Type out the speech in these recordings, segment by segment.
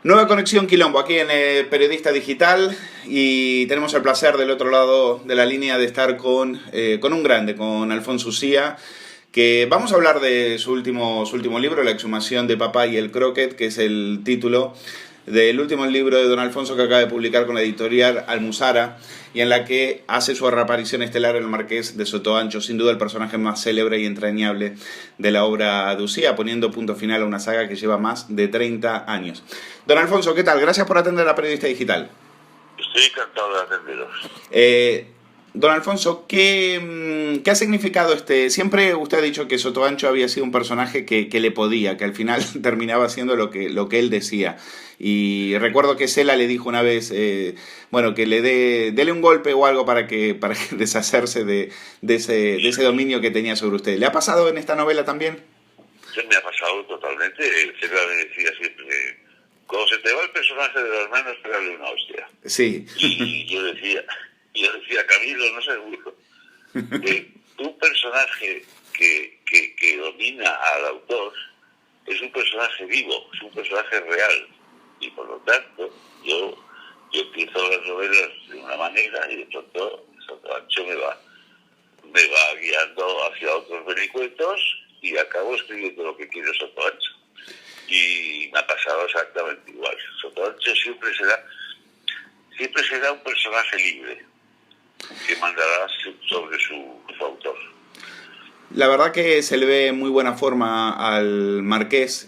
Nueva Conexión Quilombo, aquí en Periodista Digital, y tenemos el placer del otro lado de la línea de estar con un grande, con Alfonso Ucía, que vamos a hablar de su último libro, La exhumación de papá y el croquet, que es el título del último libro de don Alfonso que acaba de publicar con la editorial Almuzara, y en la que hace su reaparición estelar el Marqués de Sotoancho, sin duda el personaje más célebre y entrañable de la obra de Ucía, poniendo punto final a una saga que lleva más de 30 años. Don Alfonso, ¿qué tal? Gracias por atender a Periodista Digital. Estoy encantado de atenderos. Don Alfonso, ¿qué ha significado Siempre usted ha dicho que Sotoancho había sido un personaje que le podía, que al final terminaba haciendo lo que él decía. Y recuerdo que Cela le dijo una vez, que dele un golpe o algo para que deshacerse de ese dominio que tenía sobre usted. ¿Le ha pasado en esta novela también? Sí, me ha pasado totalmente. Cela me decía siempre, cuando se te va el personaje de las manos, pégale una hostia. Sí. Y yo decía, Camilo, no seas burro. Un personaje que domina al autor es un personaje vivo, es un personaje real. Y por lo tanto, yo empiezo las novelas de una manera y de pronto Sotoancho me va guiando hacia otros vericuetos y acabo escribiendo lo que quiere Sotoancho. Y me ha pasado exactamente igual. Sotoancho siempre será un personaje libre que mandará sobre su autor. La verdad que se le ve muy buena forma al Marqués,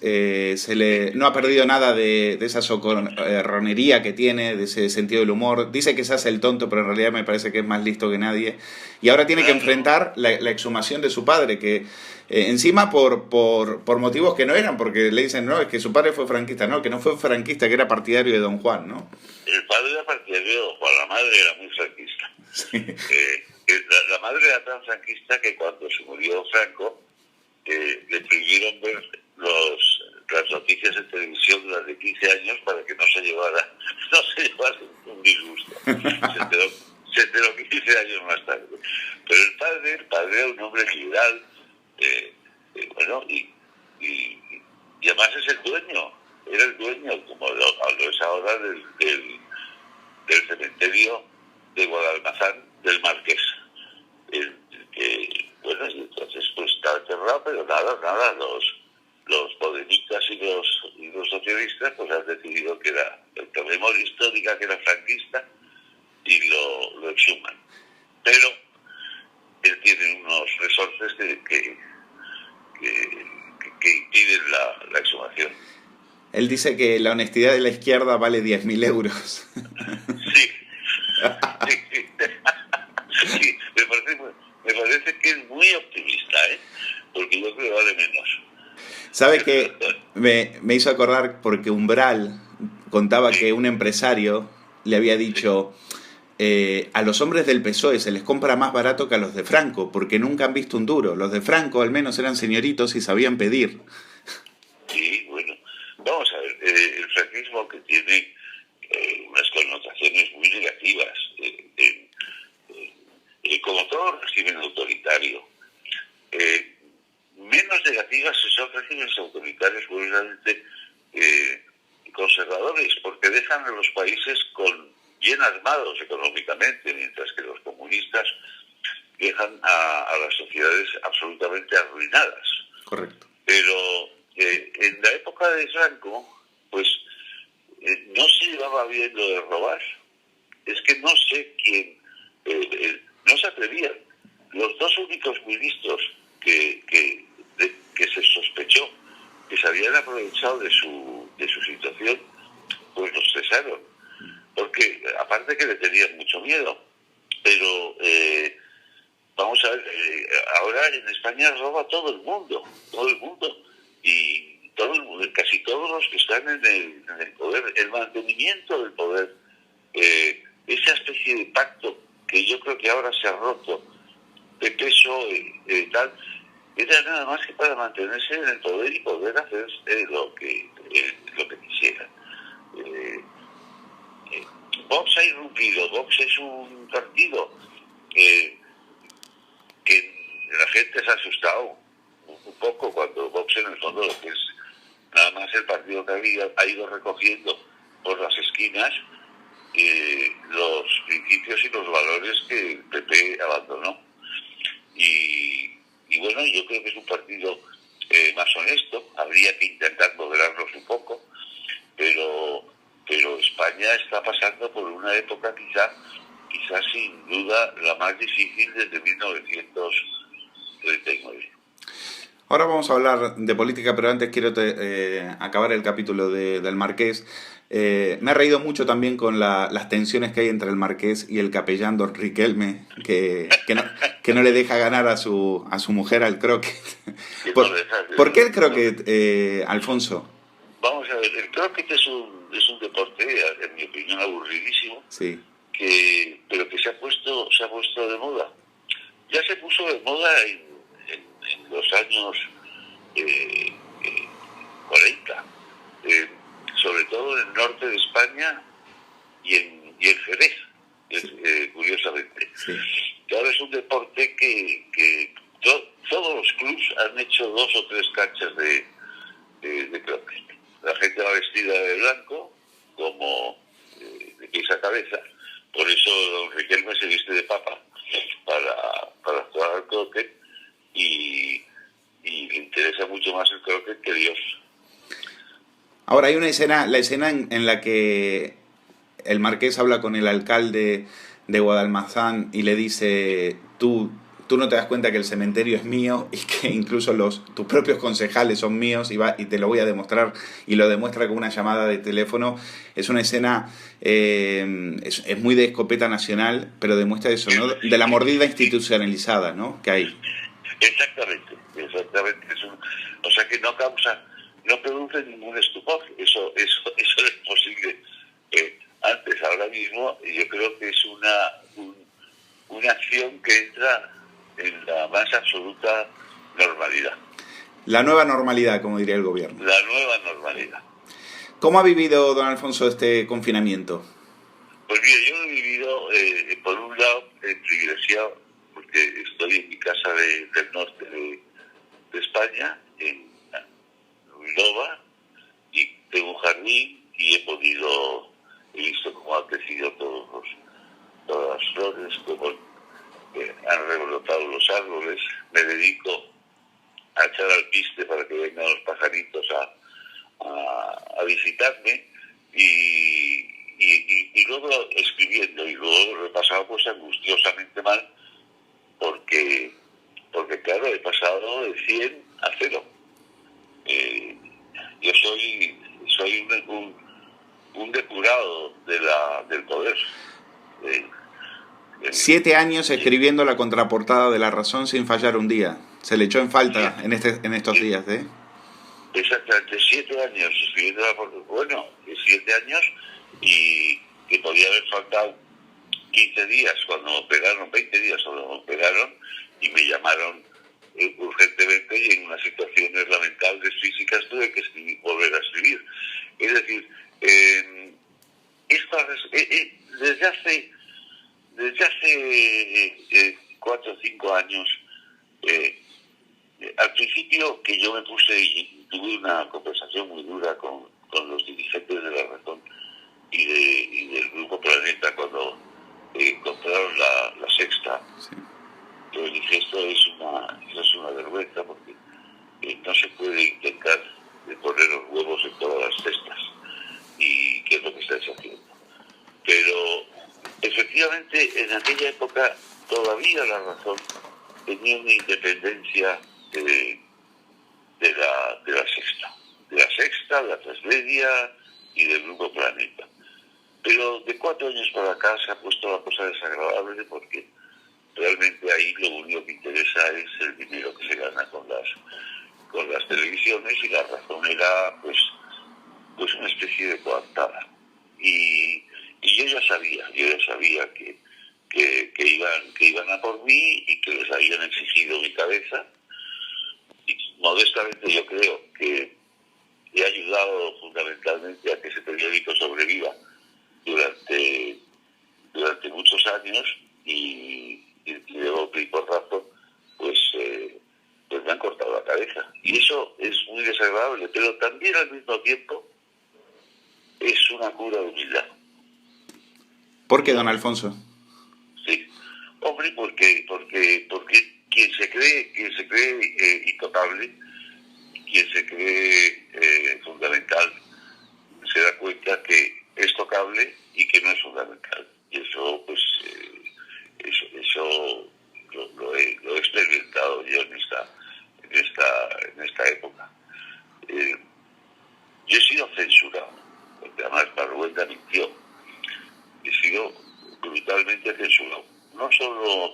no ha perdido nada de esa socorronería que tiene, de ese sentido del humor. Dice que se hace el tonto, pero en realidad me parece que es más listo que nadie. Y ahora tiene que enfrentar la exhumación de su padre, que encima por motivos que no eran, porque le dicen, no, es que su padre fue franquista, no, que no fue franquista, que era partidario de don Juan, ¿no? El padre era partidario de don Juan, la madre era muy franquista. Sí. La madre era tan franquista que cuando se murió Franco le prohibieron ver las noticias en televisión durante 15 años para que no se llevara un disgusto. Se enteró 15 años más tarde. Pero el padre era un hombre liberal, y además es el dueño, era el dueño, como lo es ahora del cementerio de Guadalmazán del Marqués. Y entonces pues está enterrado, pero nada, los podemitas y los socialistas pues han decidido que era la memoria histórica, que era franquista, y lo exhuman. Pero él tiene unos resortes que impiden la exhumación. Él dice que la honestidad de la izquierda vale 10.000 euros. Sí. Sí, me parece que es muy optimista, porque yo creo que vale menos. ¿Sabe que me hizo acordar porque Umbral contaba que un empresario le había dicho a los hombres del PSOE se les compra más barato que a los de Franco, porque nunca han visto un duro. Los de Franco al menos eran señoritos y sabían pedir. Sí, bueno, vamos a ver, el franquismo que tiene unas connotaciones muy negativas, como todo régimen autoritario, menos negativas son regímenes autoritarios curiosamente conservadores, porque dejan a los países bien armados económicamente, mientras que los comunistas dejan a las sociedades absolutamente arruinadas. Correcto. Pero en la época de Franco, pues no se llevaba bien lo de robar. Es que no sé quién, no se atrevían. Los dos únicos ministros que se sospechó que se habían aprovechado de su situación, pues los cesaron. Porque aparte que le tenían mucho miedo. Pero vamos a ver, ahora en España roba todo el mundo. Y casi todos los que están en el poder, el mantenimiento del poder, esa especie de pacto que yo creo que ahora se ha roto, de peso tal, era nada más que para mantenerse en el poder y poder hacer lo que quisieran. Vox ha irrumpido. Vox es un partido que la gente se ha asustado un poco cuando Vox en el fondo lo que es nada más el partido que ha ido recogiendo por las esquinas los principios y los valores que el PP abandonó. Y bueno, yo creo que es un partido más honesto. Habría que intentar moderarlos un poco, pero España está pasando por una época quizás sin duda la más difícil desde 1939. Ahora vamos a hablar de política, pero antes quiero acabar el capítulo del Marqués. Me he reído mucho también con las tensiones que hay entre el Marqués y el capellán Don Riquelme, que no le deja ganar a su mujer al croquet. ¿Por qué el croquet, Alfonso? Vamos a ver, el croquet es un deporte, en mi opinión, aburridísimo, sí, pero que se ha puesto de moda. Ya se puso de moda en los años 40, sobre todo en el norte de España y en Jerez, curiosamente. Sí. Que ahora es un deporte que todos los clubs han hecho 2 o 3 canchas de croquet. La gente va vestida de blanco, como de pies a cabeza. Por eso Don Riquelme se viste de papa para jugar al croquet y le interesa mucho más el croquet que Dios. Ahora hay una escena, la escena en la que el Marqués habla con el alcalde de Guadalmazán y le dice, tú no te das cuenta que el cementerio es mío y que incluso tus propios concejales son míos y te lo voy a demostrar, y lo demuestra con una llamada de teléfono. Es una escena, es muy de escopeta nacional, pero demuestra eso, ¿no? De la mordida institucionalizada, ¿no? Que hay. Exactamente. O sea que no produce ningún estupor. Eso es posible antes. Ahora mismo yo creo que es una acción que entra en la más absoluta normalidad. La nueva normalidad, como diría el gobierno. La nueva normalidad. ¿Cómo ha vivido, don Alfonso, este confinamiento? Pues mira, yo lo he vivido, por un lado, privilegiado, porque estoy en mi casa del norte de España, en Ruilova, y tengo un jardín y he visto cómo han crecido todas las flores, cómo han rebrotado los árboles. Me dedico a echar alpiste para que vengan los pajaritos a visitarme y luego escribiendo y luego repasado pues angustiosamente mal porque claro, he pasado de 100 a 0. Yo soy un depurado del poder. 7 años escribiendo la contraportada de La Razón sin fallar un día. Se le echó en falta en estos días, ¿eh? Exactamente, 7 años escribiendo la contraportada. Bueno, 7 años y que podía haber faltado 15 días cuando me operaron, 20 días cuando me operaron y me llamaron urgentemente y en unas situaciones lamentables físicas tuve que volver a escribir. Es decir, desde hace 4 o 5 años, al principio que yo me puse y tuve una conversación muy dura con los dirigentes de La Razón y del Grupo Planeta cuando compraron la Sexta. Sí. Yo dije, esto es una vergüenza porque no se puede intentar poner los huevos en todas las cestas y qué es lo que estáis haciendo. Pero efectivamente en aquella época todavía La Razón tenía una independencia de la Sexta, de la Transmedia y del Grupo Planeta. Pero de 4 años para acá se ha puesto la cosa desagradable porque realmente ahí lo único que interesa es el dinero que se gana con las televisiones y La Razón era pues una especie de coartada. Y yo ya sabía que iban a por mí y que les habían exigido mi cabeza. Y modestamente yo creo que he ayudado fundamentalmente a que ese periódico sobreviva durante muchos años y de golpe y porrazo pues me han cortado la cabeza y eso es muy desagradable, pero también al mismo tiempo es una cura de humildad. ¿Por qué, don Alfonso? Sí, hombre, porque quien se cree intocable, quien se cree fundamental, se da cuenta que es tocable y que no es fundamental. Y eso, pues, eso lo he experimentado yo en esta época. Yo he sido censurado, porque además Marruenda mintió. He sido brutalmente censurado. No solo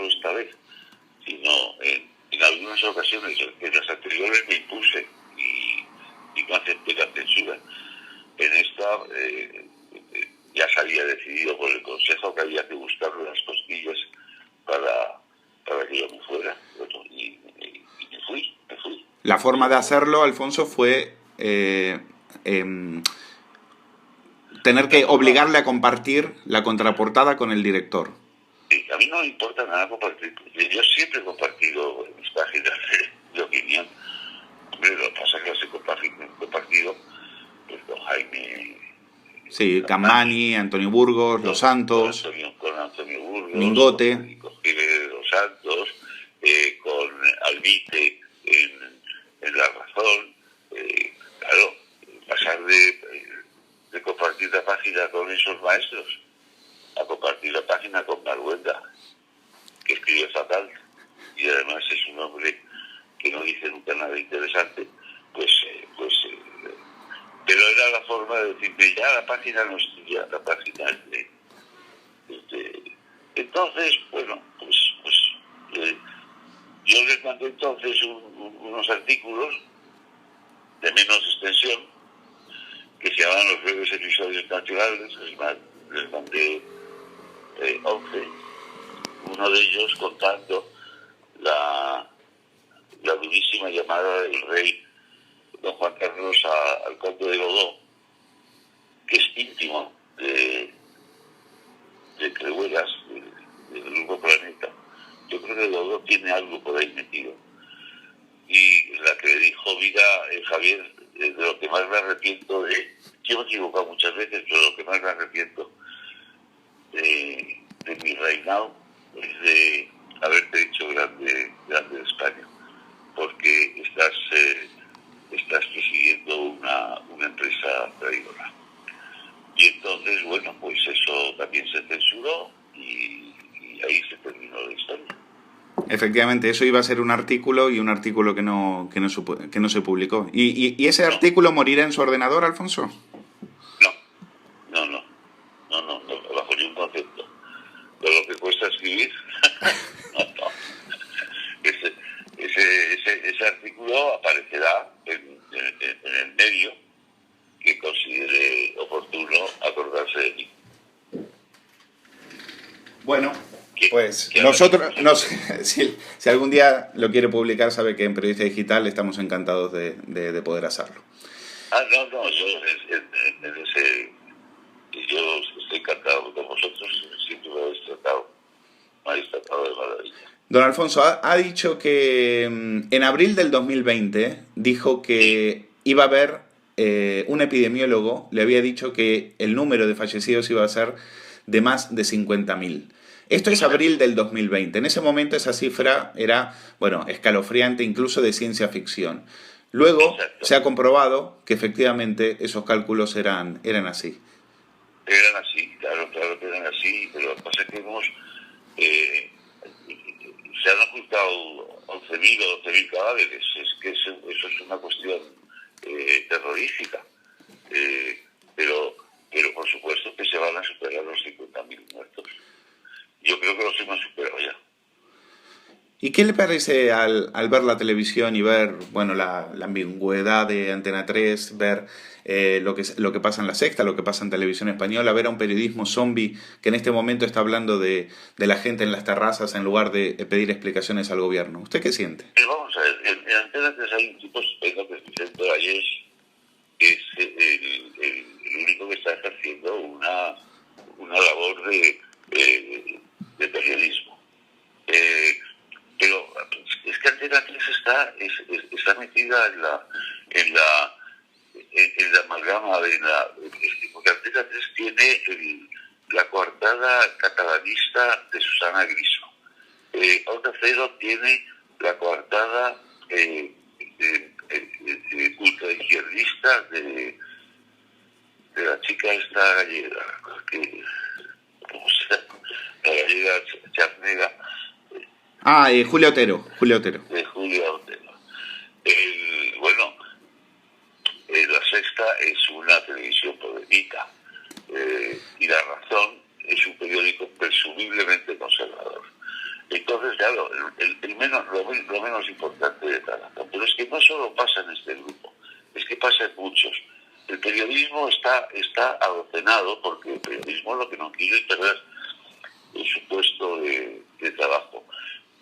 esta vez, sino en algunas ocasiones. En las anteriores me impuse y no acepté la censura. En esta ya se había decidido por el Consejo que había que buscarle las cosquillas para que yo me fuera. Y me fui. La forma de hacerlo, Alfonso, fue tener que obligarle a compartir la contraportada con el director. Sí, a mí no me importa nada compartir. Yo siempre he compartido en mis páginas de opinión. Hombre, lo que pasa es que las he compartido pues, con Jaime. Sí, Campani, Antonio Burgos, Los Santos, con Antonio Burgos, Mingote, con Jiménez de los Santos, con Albite en La Razón. Claro, pasar de compartir la página con esos maestros a compartir la página con Marruenda, que escribe fatal y además es un hombre que no dice nunca nada interesante, pero era la forma de decirme, ya la página no es tuya, la página es de... Entonces, bueno, yo les mandé entonces unos artículos de menos extensión que se llamaban los breves episodios naturales. Les mandé 11, uno de ellos contando la durísima llamada del rey don Juan Carlos al conde de Godó, que es íntimo de Crehuelas, del Grupo Planeta. Yo creo que Godó tiene algo por ahí metido. Y la que le dijo, mira, Javier, de lo que más me arrepiento yo me he equivocado muchas veces, pero lo que más me arrepiento de mi reinado es de haberte hecho grande de España, porque estás presidiendo una empresa traidora. Y entonces, bueno, pues eso también se censuró y ahí se terminó la historia. Efectivamente, eso iba a ser un artículo y un artículo que no se publicó. ¿Y ese artículo morirá en su ordenador, Alfonso? No, bajo ningún concepto. Con lo que cuesta escribir, no. Ese artículo aparecerá en el medio que considere oportuno acordarse de mí. Bueno, pues nosotros, si algún día lo quiere publicar, sabe que en Periodista Digital estamos encantados de poder hacerlo. Yo estoy encantado con vosotros, siempre me habéis tratado de maravilla. Don Alfonso ha dicho que en abril del 2020 dijo que iba a haber un epidemiólogo, le había dicho que el número de fallecidos iba a ser de más de 50.000. Esto es abril del 2020. En ese momento esa cifra era, escalofriante, incluso de ciencia ficción. Luego Exacto. se ha comprobado que efectivamente esos cálculos eran así. Eran así, claro que eran así, pero lo que pasa es que se han ocultado 11.000 o 12.000 cadáveres. Es que eso es una cuestión terrorífica. Pero por supuesto que se van a superar los 50.000 muertos. Yo creo que los hemos superado ya. ¿Y qué le parece al ver la televisión y ver la ambigüedad de Antena 3, ver lo que pasa en La Sexta, lo que pasa en Televisión Española, ver a un periodismo zombie que en este momento está hablando de la gente en las terrazas en lugar de pedir explicaciones al gobierno? ¿Usted qué siente? Vamos a ver, en Antena 3 hay un tipo estupendo que es Vicente Vallés, que es el único que está ejerciendo una labor de periodismo. Pero es que Antena 3 está metida en la amalgama porque Antena 3 tiene la coartada catalanista de Susana Griso. Onda Cero tiene la coartada ultraizquierdista de la chica esta gallega, ¿cómo se llama? La gallega charnega. Julia Otero. De Julia Otero. Bueno, La Sexta es una televisión polémica, y La Razón es un periódico presumiblemente conservador. Entonces, claro, lo menos importante de cada razón. Pero es que no solo pasa en este grupo, es que pasa en muchos. El periodismo está adocenado porque el periodismo lo que no quiere es perder su puesto de trabajo.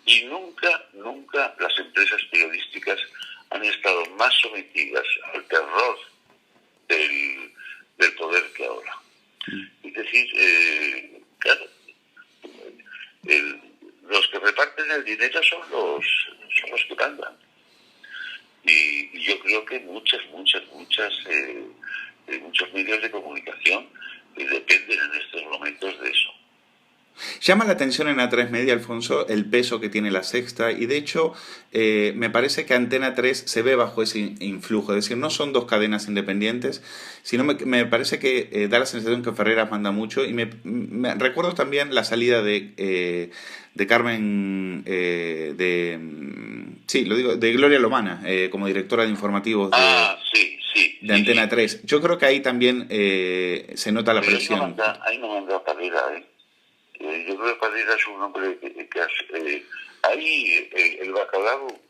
Y nunca las empresas periodísticas han estado más sometidas al terror del poder que ahora. Es decir, claro, los que reparten el dinero son los que mandan. Y yo creo que muchos medios de comunicación dependen en estos momentos de eso. Llama la atención en A3 Media, Alfonso, el peso que tiene La Sexta, y de hecho me parece que Antena 3 se ve bajo ese influjo, es decir, no son dos cadenas independientes, sino me parece que da la sensación que Ferreras manda mucho, y me recuerdo también la salida de Carmen, de Gloria Lomana, como directora de informativos de Antena 3. Yo creo que ahí también se nota la presión. Ahí no manda Parera, yo creo que Parera es un hombre que hace... ahí el bacalao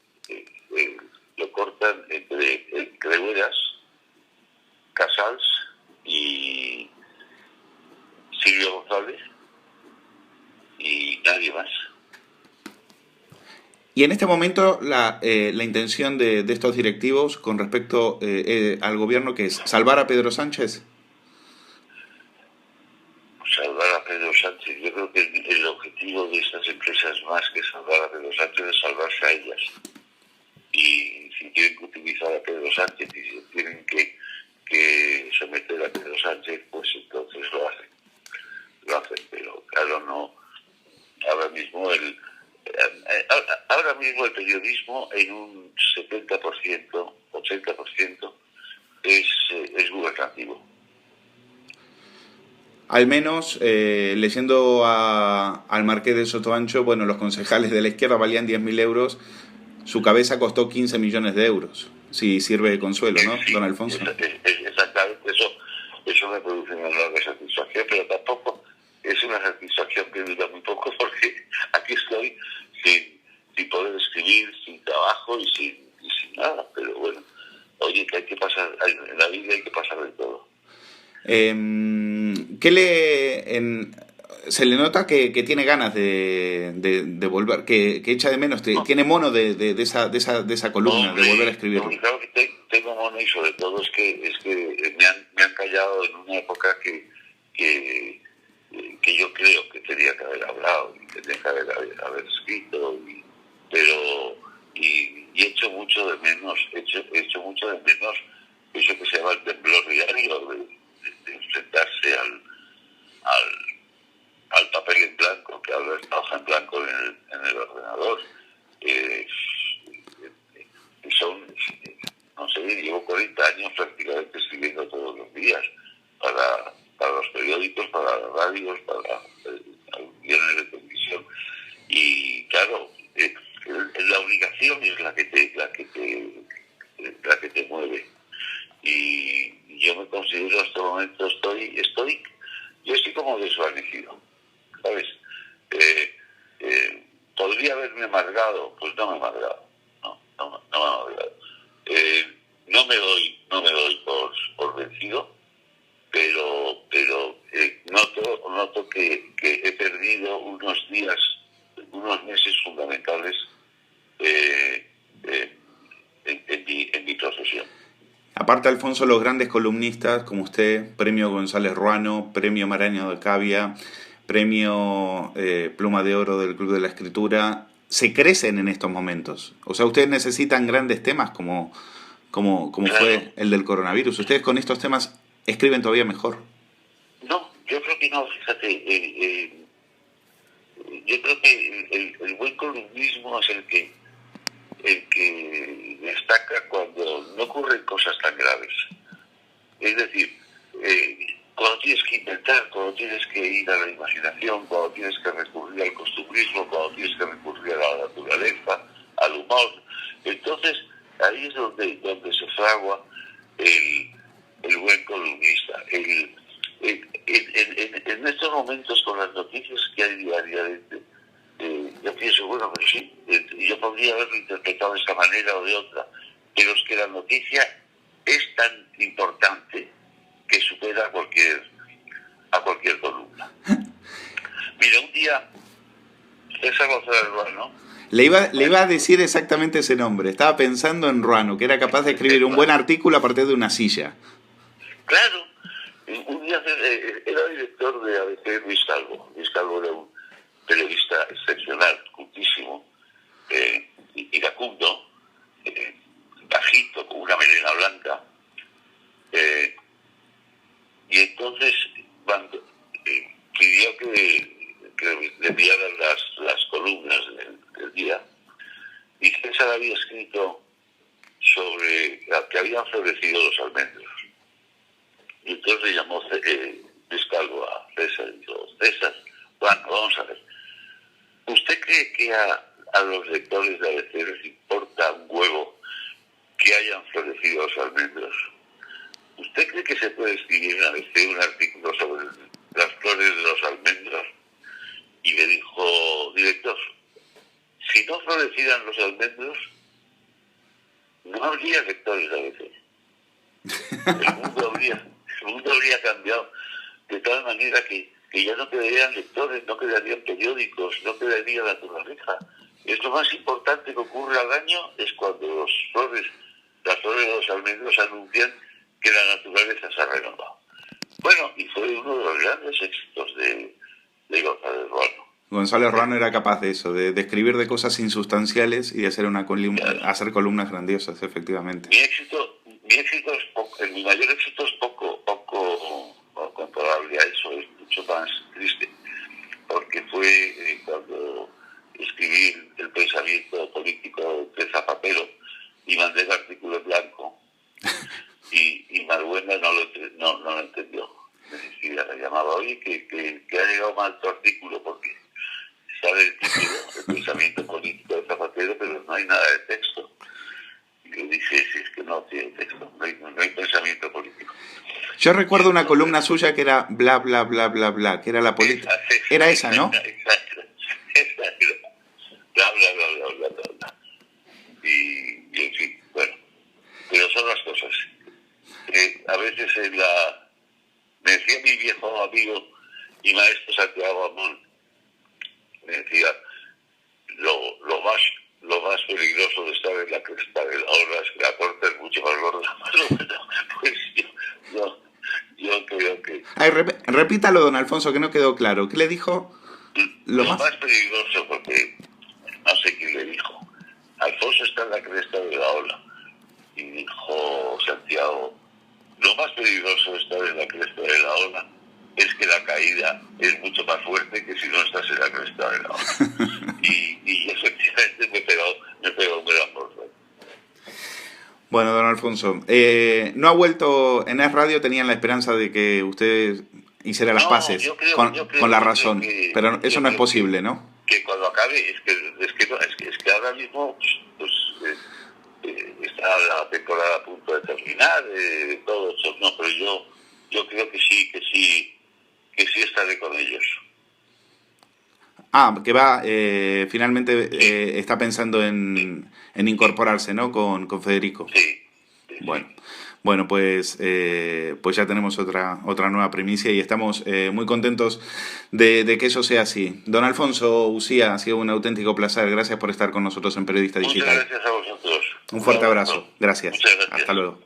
lo cortan entre Crehueras, Casals y Silvio González y nadie más. Y en este momento la intención de estos directivos con respecto al gobierno, ¿qué es? ¿Salvar a Pedro Sánchez? Salvar a Pedro Sánchez. Yo creo que el objetivo de estas empresas, más que salvar a Pedro Sánchez, es salvarse a ellas. Y si tienen que utilizar a Pedro Sánchez y si tienen que someter a Pedro Sánchez, pues entonces lo hacen. Pero claro, no. Ahora mismo el periodismo en un 70%, 80% es gubernativo. Al menos, leyendo al Marqués de Sotoancho, bueno, los concejales de la izquierda valían 10.000 euros, su cabeza costó 15 millones de euros, si sirve de consuelo, ¿no, sí, don Alfonso? Exactamente, eso me produce una enorme satisfacción, pero tampoco es una satisfacción que dura muy poco, porque aquí estoy sin poder escribir, sin trabajo y sin nada, pero bueno, oye, que hay que pasar, en la vida hay que pasar de todo. Se le nota que tiene ganas de volver, que echa de menos, tiene mono de esa columna, hombre, de volver a escribir. Claro que tengo mono, y sobre todo es que me han callado en una época que yo creo que tenía que haber hablado y que tenía que haber escrito, y echo mucho de menos eso que se llama el temblor diario, de enfrentarse al papel en blanco, que ahora está hoja en blanco en el ordenador. No sé, llevo 40 años prácticamente escribiendo todos los días para los periódicos, para las radios, para los guiones de televisión, y claro, la obligación es la que te mueve. Y yo me considero hasta el momento yo estoy como desvanecido, ¿sabes? ¿Podría haberme amargado? Pues no me he amargado, no me he amargado. No me doy por vencido, pero noto que he perdido unos meses fundamentales en mi profesión. Aparte, Alfonso, los grandes columnistas como usted, premio González Ruano, premio Maraña de Cavia, premio Pluma de Oro del Club de la Escritura, se crecen en estos momentos. O sea, ustedes necesitan grandes temas como como Claro. fue el del coronavirus. Ustedes con estos temas escriben todavía mejor. No, yo creo que no, fíjate. Yo creo que el buen columnismo es el que destaca cuando no ocurren cosas tan graves. Es decir, cuando tienes que inventar, cuando tienes que ir a la imaginación, cuando tienes que recurrir al costumbrismo, cuando tienes que recurrir a la naturaleza, al humor, entonces ahí es donde se fragua el buen columnista. En estos momentos, con las noticias que hay diariamente, yo pienso, bueno, pero sí, yo podría haberlo interpretado de esta manera o de otra, pero es que la noticia es tan importante que supera a cualquier columna. Mira, un día, César González Ruano, Le iba a decir exactamente ese nombre. Estaba pensando en Ruano, que era capaz de escribir un buen artículo a partir de una silla. claro, un día era director de ABC Luis Calvo. Luis Calvo era un periodista excepcional, cultísimo, iracundo, bajito, con una melena blanca. Y entonces pidió que le enviaran las columnas del día. Y César había escrito sobre que habían florecido los almendros. Y entonces le llamó Luis Calvo a César y dijo: César, bueno, vamos a ver. ¿Usted cree que a los lectores de ABC les importa un huevo que hayan florecido los almendros? ¿Usted cree que se puede escribir en ABC un artículo sobre las flores de los almendros? Y le dijo: director, si no florecieran los almendros, no habría lectores de ABC. El mundo habría cambiado de tal manera que ya no quedarían lectores, no quedarían periódicos, no quedaría naturaleza. Es lo más importante que ocurre al año, es cuando las flores de los almendros anuncian que la naturaleza se ha renovado. Bueno, y fue uno de los grandes éxitos de González Ruano. González Ruano era capaz de eso, de escribir de cosas insustanciales y de hacer hacer columnas grandiosas, efectivamente. Mi mayor éxito es poco comparable a eso, es mucho más triste, porque fue cuando escribí el pensamiento político de Zapatero y mandé el artículo en blanco y Marbuena no lo entendió. Me decía, me llamaba: oye, que ha llegado mal tu artículo, porque sale el título, el pensamiento político de Zapatero, pero no hay nada de texto. Y yo dije: sí, es que no tiene texto, no hay pensamiento político. Yo recuerdo una columna suya que era bla, bla, bla, bla, bla, que era la política. Era esa, ¿no? Exacto. Esa era. Bla, bla, bla, bla, bla, bla, bla. Y en fin, bueno. Pero son las cosas. A veces me decía mi viejo amigo y maestro Santiago Amón, me decía: lo más peligroso de estar en la cresta de la ola es que la corte es mucho más gorda. Pues yo creo que Ay, repítalo, don Alfonso, que no quedó claro. ¿Qué le dijo? lo más peligroso, porque no sé quién le dijo, Alfonso está en la cresta de la ola, y dijo Santiago: lo más peligroso de estar en la cresta de la ola es que la caída es mucho más fuerte que si no estás en la cresta de la ola. Y efectivamente me pegó un gran golpe. Bueno, don Alfonso, no ha vuelto en Es Radio, tenían la esperanza de que usted hiciera las paces con la razón, pero eso no es posible, ¿no? Que cuando acabe, es que ahora mismo pues, está la temporada a punto de terminar, todo eso, no, pero yo creo que sí estaré con ellos. Que va, finalmente está pensando en incorporarse, ¿no? Con Federico. Sí. Bueno, pues ya tenemos otra nueva primicia y estamos muy contentos de que eso sea así. Don Alfonso Ucía, ha sido un auténtico placer. Gracias por estar con nosotros en Periodista Digital. Muchas gracias a vosotros. Un fuerte abrazo. Gracias. Muchas gracias. Hasta luego.